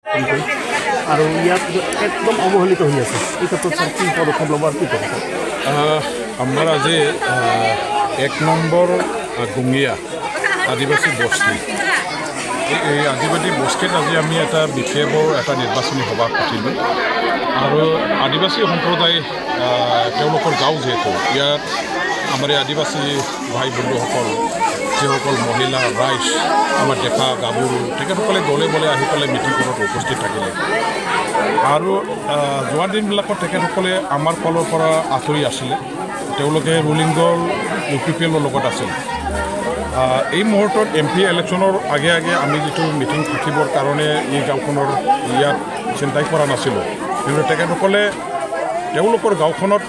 আৰু ইয়াত একদম অৱহেলিত হৈ আছে এই ক্ষেত্ৰত স্যাৰ কি পদক্ষেপ ল'ব আৰু কি ক'ব আমাৰ আজি 1 নম্বৰ গুঙিয়া আদিবাসী বস্তি এই আদিবাসী বস্তিত আজি আমি এটা বিশেষৰ এটা নিৰ্বাচনী সভা পাতিলোঁ আৰু আদিবাসী সম্প্ৰদায় তেওঁলোকৰ গাঁও যিহেতু ইয়াত আমাৰ এই আদিবাসী ভাই বন্ধুসকল যিসকল মহিলা ৰাইজ আমাৰ ডেকা গাভৰু তেখেতসকলে দলে বলে আহি পেলাই মিটিংখনত উপস্থিত থাকিলে আৰু যোৱা দিনবিলাকত তেখেতসকলে আমাৰ ফালৰ পৰা আঁতৰি আছিলে তেওঁলোকে ৰুলিং দল UPPLৰ লগত আছিল এই মুহূৰ্তত MP ইলেকশ্যনৰ আগে আগে আমি যিটো মিটিং থাকিবৰ কাৰণে এই গাঁওখনৰ ইয়াত চিন্তাই কৰা নাছিলোঁ কিন্তু তেখেতসকলে তেওঁলোকৰ গাঁওখনত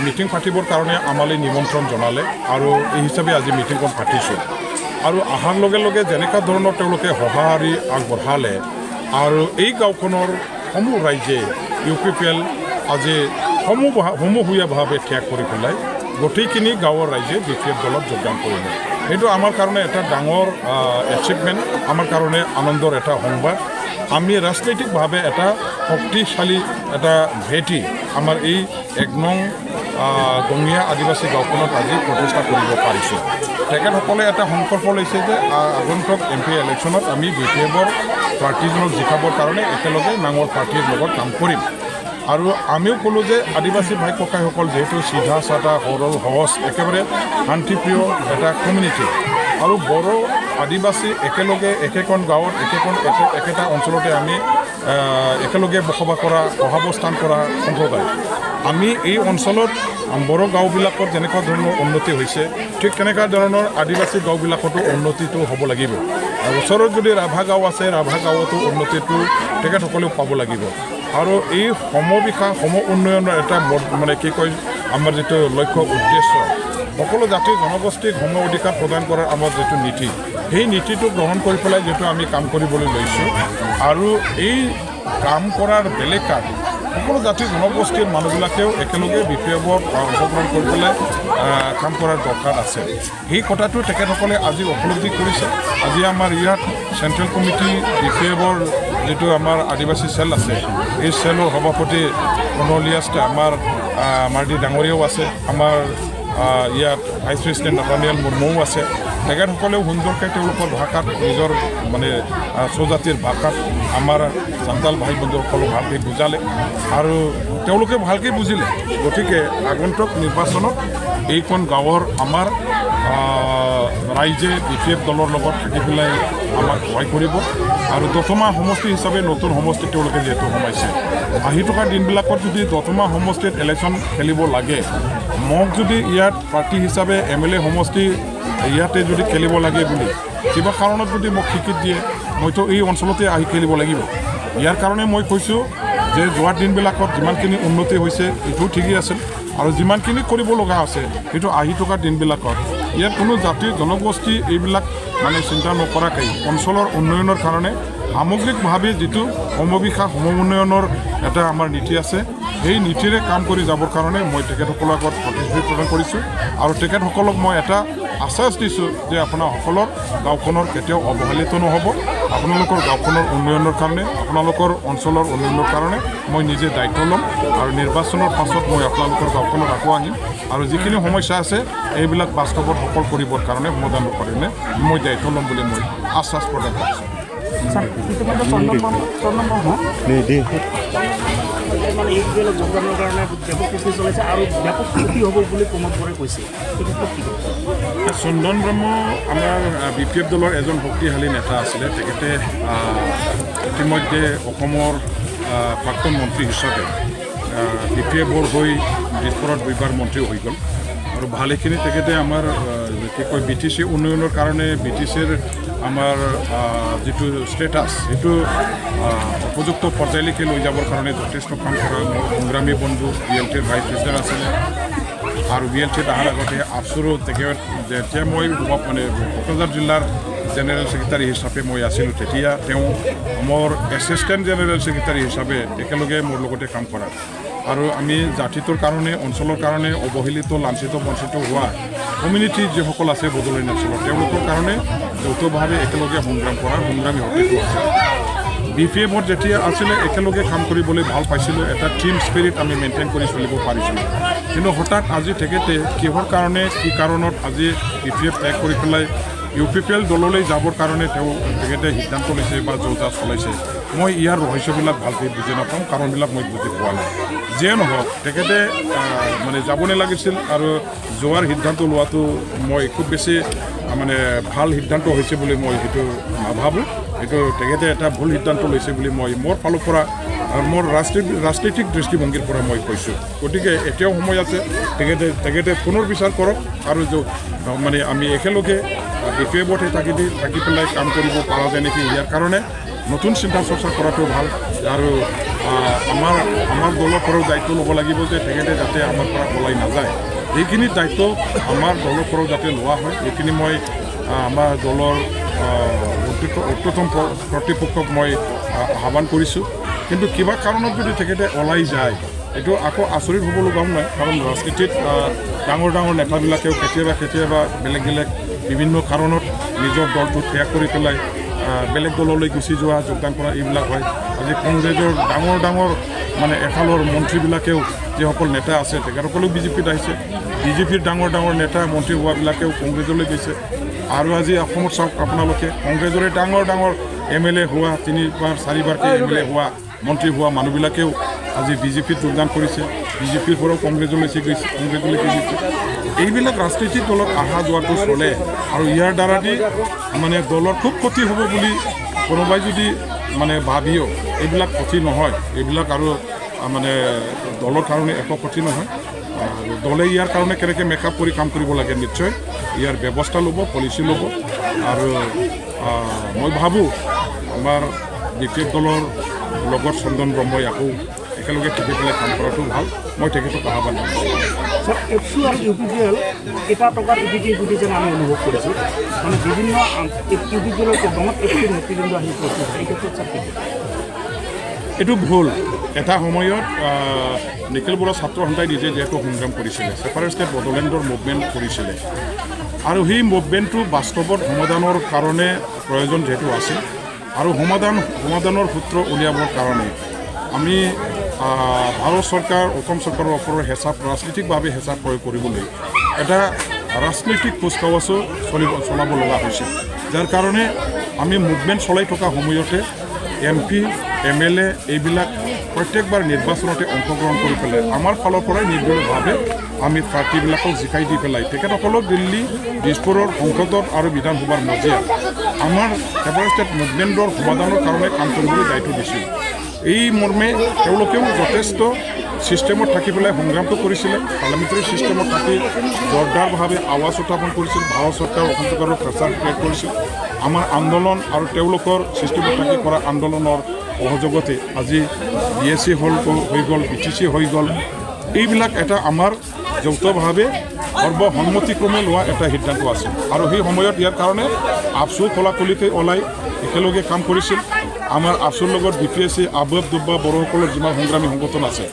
মিটিং পাতিবৰ কাৰণে আমালৈ নিমন্ত্ৰণ জনালে আৰু এই হিচাপে আজি মিটিংখন পাতিছোঁ আৰু অহাৰ লগে লগে যেনেকুৱা ধৰণৰ তেওঁলোকে সঁহাৰি আগবঢ়ালে আৰু এই গাঁওখনৰ সমূহ ৰাইজে UPPL আজি সমূহীয়াভাৱে ত্যাগ কৰি পেলাই গোটেইখিনি গাঁৱৰ ৰাইজে BPF দলত যোগদান কৰিলে এইটো আমাৰ কাৰণে এটা ডাঙৰ এচিভমেণ্ট আমাৰ কাৰণে আনন্দৰ এটা সংবাদ আমি ৰাজনৈতিকভাৱে এটা শক্তিশালী এটা ভেটি আমাৰ এই 1 নং গঙিয়া আদিবাসী গাঁওখনত আজি প্ৰতিষ্ঠা কৰিব পাৰিছোঁ তেখেতসকলে এটা সংকল্প লৈছে যে আগন্তুক MP ইলেকশ্যনত আমি BPFৰ প্ৰাৰ্থীজনক জিকাবৰ কাৰণে একেলগে নাঙৰ পাৰ্টীৰ লগত কাম কৰিম আৰু আমিও ক'লোঁ যে আদিবাসী ভাই ককাইসকল যিহেতু চিধা চাধা সৰল সহজ একেবাৰে শান্তিপ্ৰিয় এটা কমিউনিটি আৰু বড়ো আদিবাসী একেলগে একেখন গাঁৱত একেটা অঞ্চলতে আমি একেলগে বসবাস কৰা সহাৱস্থান কৰা সম্প্ৰদায় আমি এই অঞ্চলত বড়ো গাঁওবিলাকত যেনেকুৱা ধৰণৰ উন্নতি হৈছে ঠিক তেনেকুৱা ধৰণৰ আদিবাসী গাঁওবিলাকতো উন্নতিটো হ'ব লাগিব আৰু ওচৰত যদি ৰাভা গাঁও আছে ৰাভা গাঁৱতো উন্নতিটো তেখেতসকলেও পাব লাগিব আৰু এই সমবিকাশ উন্নয়নৰ এটা মানে কি কয় আমাৰ যিটো লক্ষ্য উদ্দেশ্য সকলো জাতি জনগোষ্ঠীক সম অধিকাৰ প্ৰদান কৰাৰ আমাৰ যিটো নীতি সেই নীতিটো গ্ৰহণ কৰি পেলাই যিটো আমি কাম কৰিবলৈ লৈছোঁ আৰু এই কাম কৰাৰ বেলেগ কাম সকলো জাতি জনগোষ্ঠীৰ মানুহবিলাকেও একেলগে BPFত অংশগ্ৰহণ কৰি পেলাই কাম কৰাৰ দৰকাৰ আছে সেই কথাটো তেখেতসকলে আজি উপলব্ধি কৰিছে আজি আমাৰ ইয়াত চেণ্ট্ৰেল কমিটি BPFৰ যেটো আমাৰ আদিবাসী সেল আছে এই সেলৰ সভাপতি কনলিয়াষ্ট আমাৰ মাৰ্ডি ডাঙৰীয়াও আছে আমাৰ ইয়াত ভাইচ প্ৰেচিডেণ্ট নাথানিয়েল মুৰ্মুও আছে তেখেতসকলেও সুন্দৰকৈ তেওঁলোকৰ ভাষাত নিজৰ মানে স্বজাতিৰ ভাষাত আমাৰ চান্তাল ভাই বন্ধুসকলক ভালকৈ বুজালে আৰু তেওঁলোকে ভালকৈ বুজিলে গতিকে আগন্তুক নিৰ্বাচনত এইখন গাঁৱৰ আমাৰ ৰাইজে BPF দলৰ লগত থাকি পেলাই আমাক সহায় কৰিব আৰু দতমা সমষ্টি হিচাপে নতুন সমষ্টি তেওঁলোকে যিহেতু সোমাইছে আহি থকা দিনবিলাকত যদি দতমা সমষ্টিত ইলেকশ্যন খেলিব লাগে মোক যদি ইয়াত পাৰ্টি হিচাপে MLA সমষ্টি ইয়াতে যদি খেলিব লাগে বুলি কিবা কাৰণত যদি মোক টিকেট দিয়ে মইতো এই অঞ্চলতে আহি খেলিব লাগিব ইয়াৰ কাৰণে মই কৈছোঁ যে যোৱা দিনবিলাকত যিমানখিনি উন্নতি হৈছে এইটো ঠিকেই আছিল আৰু যিমানখিনি কৰিব লগা আছে সেইটো আহি থকা দিনবিলাকত ইয়াত কোনো জাতি জনগোষ্ঠী এইবিলাক মানে চিন্তা নকৰাকৈ অঞ্চলৰ উন্নয়নৰ কাৰণে সামগ্ৰিকভাৱে যিটো সমবিকাশ উন্নয়নৰ এটা আমাৰ নীতি আছে সেই নীতিৰে কাম কৰি যাবৰ কাৰণে মই তেখেতসকলৰ আগত প্ৰতিশ্ৰুতি প্ৰদান কৰিছোঁ আৰু তেখেতসকলক মই এটা আশ্বাস দিছোঁ যে আপোনাসকলৰ গাঁওখনৰ কেতিয়াও অৱহেলিত নহ'ব আপোনালোকৰ গাঁওখনৰ উন্নয়নৰ কাৰণে আপোনালোকৰ অঞ্চলৰ উন্নয়নৰ কাৰণে মই নিজে দায়িত্ব ল'ম আৰু নিৰ্বাচনৰ পাছত মই আপোনালোকৰ গাঁওখনত আকৌ আহিম আৰু যিখিনি সমস্যা আছে এইবিলাক বাস্তৱত সফল কৰিবৰ কাৰণে সমাধান কৰিলে মই দায়িত্ব ল'ম বুলি মই আশ্বাস প্ৰদান কৰিছোঁ মানে UPPLত যোগদানৰ কাৰণে ব্যাপক প্ৰস্তুতি চলাইছে আৰু ব্যাপক ক্ষতি হ'ব বুলি প্ৰমোদ বৰে কৈছে চন্দন ব্ৰহ্ম আমাৰ BPF দলৰ এজন শক্তিশালী নেতা আছিলে তেখেতে ইতিমধ্যে অসমৰ প্ৰাক্তন মন্ত্ৰী হিচাপে BPFৰ হৈ দিছপুৰত 2বাৰ মন্ত্ৰী হৈ গ'ল আৰু ভালেখিনি তেখেতে আমাৰ কি কয় BTC উন্নয়নৰ কাৰণে BTCৰ আমাৰ যিটো ষ্টেটাছ সেইটো উপযুক্ত পৰ্যায়লৈকে লৈ যাবৰ কাৰণে যথেষ্ট কাম কৰা সংগ্ৰামী বন্ধু BLTৰ ভাইচ প্ৰেচিডেণ্ট আছিলে আৰু BLTত অহাৰ আগতে আফচুৰো তেখেত যেতিয়া মই মানে কোকৰাঝাৰ জিলাৰ জেনেৰেল ছেক্ৰেটাৰী হিচাপে মই আছিলোঁ তেতিয়া তেওঁ মোৰ এছিষ্টেণ্ট জেনেৰেল ছেক্ৰেটাৰী হিচাপে একেলগে মোৰ লগতে কাম কৰা আৰু আমি জাতিটোৰ কাৰণে অঞ্চলৰ কাৰণে অৱহেলিত লাঞ্ছিত বঞ্চিত হোৱা কমিউনিটি যিসকল আছে বড়োলেণ্ড অঞ্চলত তেওঁলোকৰ কাৰণে যৌথভাৱে একেলগে সংগ্ৰাম কৰা সংগ্ৰামী শক্তিটো আছে BPF-ত যেতিয়া আছিলে একেলগে কাম কৰিবলৈ ভাল পাইছিলোঁ, এটা টিম স্পিৰিট আমি মেইনটেইন কৰি চলিব পাৰিছিলোঁ। কিন্তু হঠাৎ আজি তেখেতে কিহৰ কাৰণে কি কাৰণত আজি BPF ত্যাগ কৰি পেলাই UPPL দললৈ যাবৰ কাৰণে তেখেতে সিদ্ধান্ত লৈছে বা যোজা চলাইছে, মই ইয়াৰ ৰহস্যবিলাক ভালকৈ বুজি নাপাওঁ, কাৰণবিলাক মই বুজি পোৱা নাই। যিয়ে নহওক তেখেতে মানে যাব নালাগিছিল আৰু যোৱাৰ সিদ্ধান্ত লোৱাটো মই খুব বেছি মানে ভাল সিদ্ধান্ত হৈছে বুলি মই সেইটো নাভাবোঁ। এইটো তেখেতে এটা ভুল সিদ্ধান্ত লৈছে বুলি মই মোৰ ফালৰ পৰা আৰু মোৰ ৰাজনৈতিক দৃষ্টিভংগীৰ পৰা মই কৈছোঁ। গতিকে এতিয়াও সময় আছে, তেখেতে পুনৰ বিচাৰ কৰক আৰু মানে আমি একেলগে BPF-তে থাকি পেলাই কাম কৰিব পৰা যায় নেকি, ইয়াৰ কাৰণে নতুন চিন্তা চৰ্চা কৰাটো ভাল। আৰু আমাৰ দলৰ পৰাও দায়িত্ব ল'ব লাগিব যে তেখেতে যাতে আমাৰ পৰা পলাই নাযায়, এইখিনি দায়িত্ব আমাৰ দলৰ পৰাও যাতে লোৱা হয়। এইখিনি মই আমাৰ দলৰ উচ্চতম কৰ্তৃপক্ষক মই আহ্বান কৰিছোঁ। কিন্তু কিবা কাৰণত যদি তেখেতে ওলাই যায়, এইটো আকৌ আচৰিত হ'ব লগাও নাই, কাৰণ ৰাজনীতিত ডাঙৰ নেতাবিলাকেও কেতিয়াবা বেলেগ বিভিন্ন কাৰণত নিজৰ দলটো ত্যাগ কৰি পেলাই বেলেগ দললৈ গুচি যোৱা, যোগদান কৰা এইবিলাক হয়। আজি কংগ্ৰেছৰ ডাঙৰ মানে এফালৰ মন্ত্ৰীবিলাকেও যিসকল নেতা আছে তেখেতসকলেও BJPত আহিছে, BJPৰ ডাঙৰ নেতা মন্ত্ৰী হোৱাবিলাকেও কংগ্ৰেছলৈ গৈছে। আৰু আজি অসমত চাওক আপোনালোকে, কংগ্ৰেছৰে ডাঙৰ MLA হোৱা, 3-4 4বাৰকৈ MLA হোৱা, মন্ত্ৰী হোৱা মানুহবিলাকেও আজি BJPত যোগদান কৰিছে, BJPৰ পৰাও কংগ্ৰেছলৈ গৈছে। এইবিলাক ৰাজনৈতিক দলত অহা যোৱাটো চলে আৰু ইয়াৰ দ্বাৰা দি মানে দলৰ খুব ক্ষতি হ'ব বুলি কোনোবাই যদি মানে ভাবিও, এইবিলাক ক্ষতি নহয়, এইবিলাক আৰু মানে দলৰ কাৰণে একো ক্ষতি নহয়। দলে ইয়াৰ কাৰণে কেনেকৈ মেকআপ কৰি কাম কৰিব লাগে, নিশ্চয় ইয়াৰ ব্যৱস্থা ল'ব, পলিচি ল'ব। আৰু মই ভাবোঁ আমাৰ BPF দলৰ লগত চন্দন ব্ৰহ্মই আকৌ একেলগে থাকি পেলাই কাম কৰাটো ভাল, মই তেখেতক আহ্বান জনাইছোঁ। স্যাৰ, FC আৰ UPPL এটা টকাৰ ইপিটি যেন আমি অনুভৱ কৰিছোঁ, মানে বিভিন্ন UPPLৰ প্ৰগ্ৰামত FCৰ নেতৃবৃন্দ আহি উপস্থিত হয়, এই ক্ষেত্ৰত স্যাৰ এইটো ভুল। এটা সময়ত নিখিল বড়ো ছাত্ৰ সন্থাই নিজে যিহেতু সংগ্ৰাম কৰিছিলে, ছেপাৰেট ষ্টেট বড়োলেণ্ডৰ মুভমেণ্ট কৰিছিলে, আৰু সেই মুভমেণ্টটো বাস্তৱত সমাধানৰ কাৰণে প্ৰয়োজন যিহেতু আছিল, আৰু সমাধানৰ সূত্ৰ উলিয়াবৰ কাৰণে আমি ভাৰত চৰকাৰ, অসম চৰকাৰৰ ওপৰত ৰাজনৈতিকভাৱে হেঁচা প্ৰয়োগ কৰিবলৈ এটা ৰাজনৈতিক কুচকাৱাজো চলাব লগা হৈছিল, যাৰ কাৰণে আমি মুভমেণ্ট চলাই থকা সময়তে MP, MLA এইবিলাক প্ৰত্যেকবাৰ নিৰ্বাচনতে অংশগ্ৰহণ কৰি পেলাই আমাৰ ফালৰ পৰাই নিৰ্দলীয়ভাৱে আমি প্ৰাৰ্থীবিলাকক জিকাই দি পেলাই তেখেতসকলক দিল্লী, দিছপুৰৰ সংসদত আৰু বিধানসভাৰ মজিয়াত আমাৰ ছেপাৰেট ষ্টেট মুভমেণ্টৰ সমাধানৰ কাৰণে কাম কৰিবলৈ দায়িত্ব দিছিল। এই মৰ্মে তেওঁলোকেও যথেষ্ট ছিষ্টেমত থাকি পেলাই সংগ্ৰামটো কৰিছিলে, পাৰ্লামেণ্টাৰী ছিষ্টেমত থাকি জোৰদাৰভাৱে আৱাজ উত্থাপন কৰিছিল, ভাৰত চৰকাৰ, অসম চৰকাৰৰ প্ৰেছাৰ ক্ৰিয়েট কৰিছিল। আমাৰ আন্দোলন আৰু তেওঁলোকৰ ছিষ্টেমত থাকি কৰা আন্দোলনৰ সহযোগতে আজি BSc হৈ গ'ল, BTC হৈ গ'ল। এইবিলাক এটা আমাৰ যৌথভাৱে সৰ্বসন্মতিক্ৰমে লোৱা এটা সিদ্ধান্ত আছিল, আৰু সেই সময়ত ইয়াৰ কাৰণে আপচু খোলাখুলিকৈ ওলাই একেলগে কাম কৰিছিল। আমাৰ আপচুৰ লগত BPSC, আবব দুব্বা বড়োসকলৰ যিমান সংগ্ৰামী সংগঠন আছে,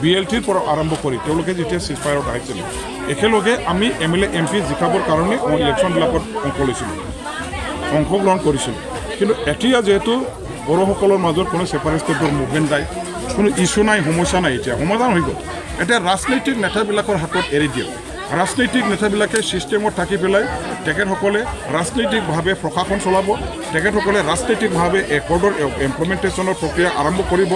BLTৰ পৰা আৰম্ভ কৰি তেওঁলোকে যেতিয়া চিজফায়াৰত আহিছিল, একেলগে আমি MLA MP জিকাবৰ কাৰণে ইলেকশ্যনবিলাকত অংশগ্ৰহণ কৰিছিলোঁ। কিন্তু এতিয়া যিহেতু বড়োসকলৰ মাজত কোনো ছেপাৰেট ষ্টেটৰ মুভমেণ্ট নাই, কোনো ইছ্যু নাই, সমস্যা নাই, এতিয়া সমাধান হৈ গ'ল। এতিয়া ৰাজনৈতিক নেতাবিলাকৰ হাতত এৰি দিয়ক। ৰাজনৈতিক নেতাবিলাকে ছিষ্টেমত থাকি পেলাই তেখেতসকলে ৰাজনৈতিকভাৱে প্ৰশাসন চলাব, তেখেতসকলে ৰাজনৈতিকভাৱে একৰ্ডৰ ইমপ্লিমেণ্টেশ্যনৰ প্ৰক্ৰিয়া আৰম্ভ কৰিব।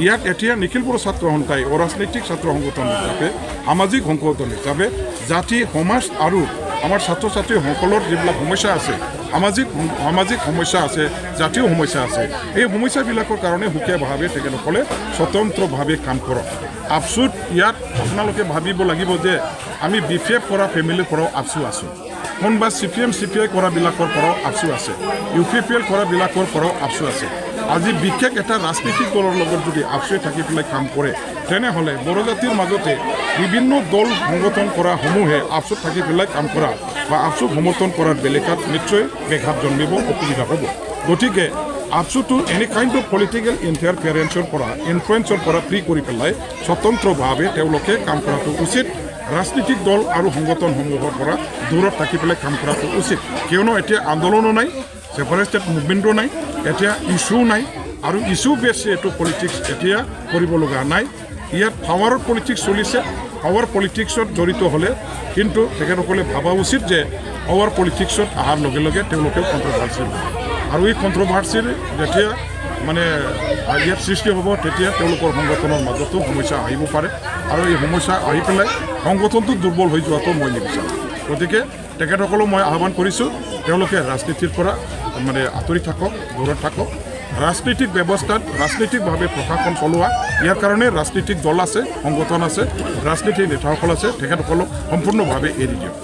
ইয়াত এতিয়া নিখিল বড়ো ছাত্ৰ সন্থাই অৰাজনৈতিক ছাত্ৰ সংগঠন হিচাপে, সামাজিক সংগঠন হিচাপে জাতি, সমাজ আৰু আমাৰ ছাত্ৰ ছাত্ৰীসকলৰ যিবিলাক সমস্যা আছে, সামাজিক সমস্যা আছে, জাতীয় সমস্যা আছে, এই সমস্যাবিলাকৰ কাৰণে সুকীয়াভাৱে তেখেতসকলে স্বতন্ত্ৰভাৱে কাম কৰক। আপচুত ইয়াত আপোনালোকে ভাবিব লাগিব যে আমি BPF কৰা ফেমিলিৰ পৰাও আপচু আছোঁ, কোনোবা CPM CPI কৰাবিলাকৰ পৰাও আপচু আছে, UPPL কৰাবিলাকৰ পৰাও আপচু আছে। আজি বিশেষ এটা ৰাজনৈতিক দলৰ লগত যদি আপচুৱে থাকি পেলাই কাম কৰে, তেনেহ'লে বড়ো জাতিৰ মাজতে বিভিন্ন দল সংগঠন কৰা সমূহে আপচুত থাকি পেলাই কাম কৰা বা আপচুক সমৰ্থন কৰাৰ বেলেগাত নিশ্চয় ব্যাঘাত জন্মিব, অসুবিধা হ'ব। গতিকে আপচুটো এনি কাইণ্ড অফ পলিটিকেল ইনফ্লুৱেঞ্চৰ পৰা ফ্ৰী কৰি পেলাই স্বতন্ত্ৰভাৱে তেওঁলোকে কাম কৰাটো উচিত। ৰাজনৈতিক দল আৰু সংগঠনসমূহৰ পৰা দূৰত থাকি পেলাই কাম কৰাটো উচিত, কিয়নো এতিয়া আন্দোলনো নাই, ছেপাৰেট ষ্টেট মুভমেণ্টো নাই, এতিয়া ইছ্যু নাই, আৰু ইছ্যু বেছি এইটো পলিটিক্স এতিয়া কৰিব লগা নাই ইয়াত পাৱাৰৰ পলিটিক্স চলিছে পাৱাৰ পলিটিক্সত জড়িত হ'লে কিন্তু তেখেতসকলে ভাবা উচিত যে পাৱাৰ পলিটিক্সত অহাৰ লগে লগে তেওঁলোকেও কণ্ট্ৰভাৰ্চিয়েল আৰু এই কণ্ট্ৰভাৰ্চিৰ যেতিয়া মানে ইয়াত সৃষ্টি হ'ব তেতিয়া তেওঁলোকৰ সংগঠনৰ মাজতো সমস্যা আহিব পাৰে আৰু এই সমস্যা আহি পেলাই সংগঠনটো দুৰ্বল হৈ যোৱাটো মই নিবিচাৰোঁ গতিকে তেখেতসকলক মই আহ্বান কৰিছোঁ তেওঁলোকে ৰাজনীতিৰ পৰা মানে আঁতৰি থাকক দূৰত থাকক ৰাজনৈতিক ব্যৱস্থাত ৰাজনৈতিকভাৱে প্ৰশাসন চলোৱা ইয়াৰ কাৰণে ৰাজনৈতিক দল আছে সংগঠন আছে ৰাজনীতিক নেতাসকল আছে তেখেতসকলক সম্পূৰ্ণভাৱে এৰি দিয়ক